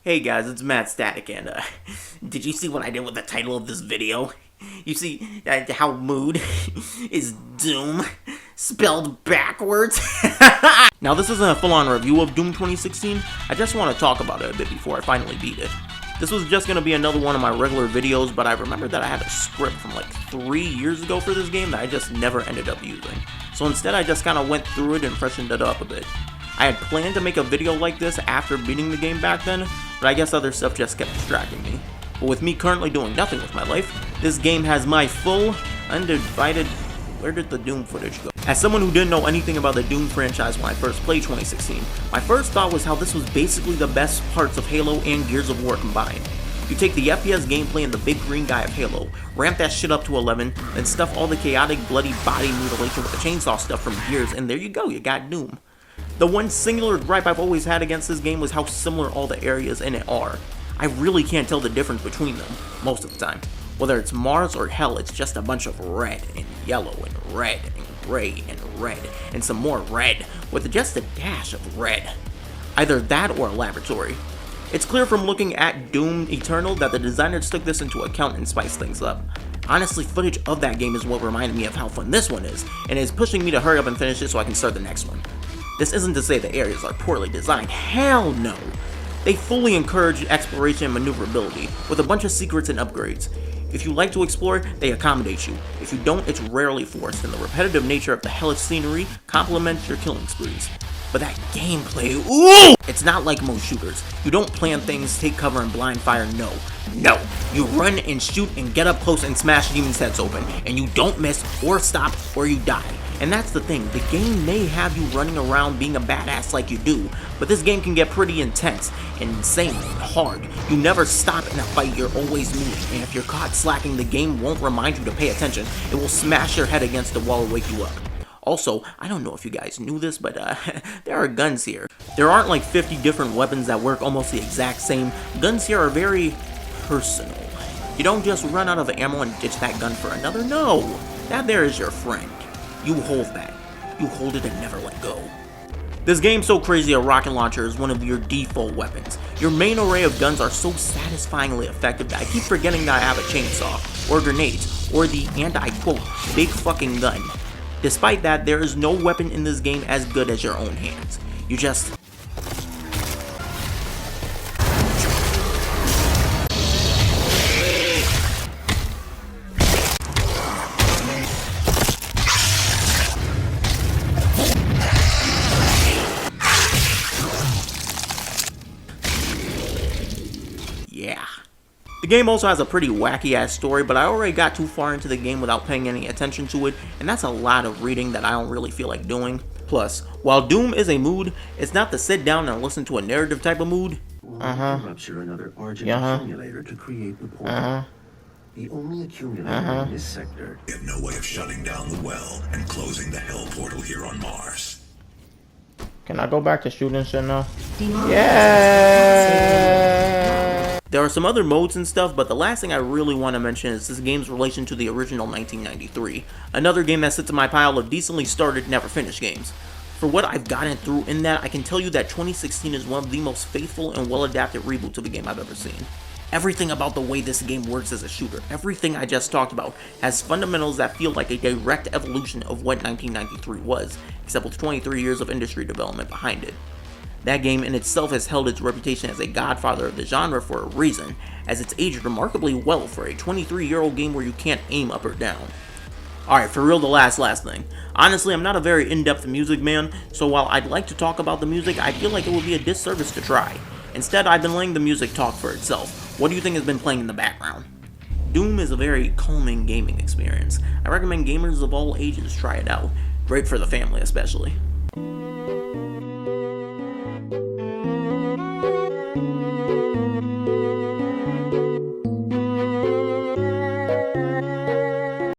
Hey guys, it's Matt Static, and did you see what I did with the title of this video? You see how mood is doom spelled backwards? Now this isn't a full-on review of Doom 2016, I just want to talk about it a bit before I finally beat it. This was just going to be another one of my regular videos, but I remembered that I had a script from like 3 years ago for this game that I just never ended up using. So instead I just kind of went through it and freshened it up a bit. I had planned to make a video like this after beating the game back then, but I guess other stuff just kept distracting me. But with me currently doing nothing with my life, this game has my full, undivided... Where did the Doom footage go? As someone who didn't know anything about the Doom franchise when I first played 2016, my first thought was how this was basically the best parts of Halo and Gears of War combined. You take the FPS gameplay and the big green guy of Halo, ramp that shit up to 11, then stuff all the chaotic, bloody body mutilation with the chainsaw stuff from Gears, and there you go, you got Doom. The one singular gripe I've always had against this game was how similar all the areas in it are. I really can't tell the difference between them, most of the time. Whether it's Mars or Hell, it's just a bunch of red and yellow and red and gray and red and some more red with just a dash of red. Either that or a laboratory. It's clear from looking at Doom Eternal that the designers took this into account and spiced things up. Honestly, footage of that game is what reminded me of how fun this one is, and is pushing me to hurry up and finish it so I can start the next one. This isn't to say the areas are poorly designed, hell no! They fully encourage exploration and maneuverability, with a bunch of secrets and upgrades. If you like to explore, they accommodate you. If you don't, it's rarely forced, and the repetitive nature of the hellish scenery complements your killing sprees. But that gameplay, ooh! It's not like most shooters. You don't plan things, take cover, and blind fire, no. No! You run and shoot and get up close and smash demons' heads open, and you don't miss, or stop, or you die. And that's the thing, the game may have you running around being a badass like you do, but this game can get pretty intense, and insane, and hard. You never stop in a fight, you're always moving, and if you're caught slacking, the game won't remind you to pay attention. It will smash your head against the wall and wake you up. Also, I don't know if you guys knew this, but there are guns here. There aren't like 50 different weapons that work almost the exact same. Guns here are very personal. You don't just run out of ammo and ditch that gun for another, no! That there is your friend. You hold that. You hold it and never let go. This game's so crazy a rocket launcher is one of your default weapons. Your main array of guns are so satisfyingly effective that I keep forgetting that I have a chainsaw, or grenades, or the, and I quote, big fucking gun. Despite that, there is no weapon in this game as good as your own hands. You just... yeah. The game also has a pretty wacky ass story, but I already got too far into the game without paying any attention to it, and that's a lot of reading that I don't really feel like doing. Plus, while Doom is a mood, it's not the sit down and listen to a narrative type of mood. Rupture another Argent accumulator to create the portal. The only accumulator in this sector. We have no way of shutting down the well and closing the hell portal here on Mars. Can I go back to shooting shit now? Yeah. There are some other modes and stuff, but the last thing I really want to mention is this game's relation to the original 1993. Another game that sits in my pile of decently started, never finished games. For what I've gotten through in that, I can tell you that 2016 is one of the most faithful and well-adapted reboots of a game I've ever seen. Everything about the way this game works as a shooter, everything I just talked about, has fundamentals that feel like a direct evolution of what 1993 was, except with 23 years of industry development behind it. That game in itself has held its reputation as a godfather of the genre for a reason, as it's aged remarkably well for a 23-year-old game where you can't aim up or down. Alright, for real, the last thing. Honestly, I'm not a very in-depth music man, so while I'd like to talk about the music, I feel like it would be a disservice to try. Instead, I've been letting the music talk for itself. What do you think has been playing in the background? Doom is a very calming gaming experience. I recommend gamers of all ages try it out. Great for the family, especially.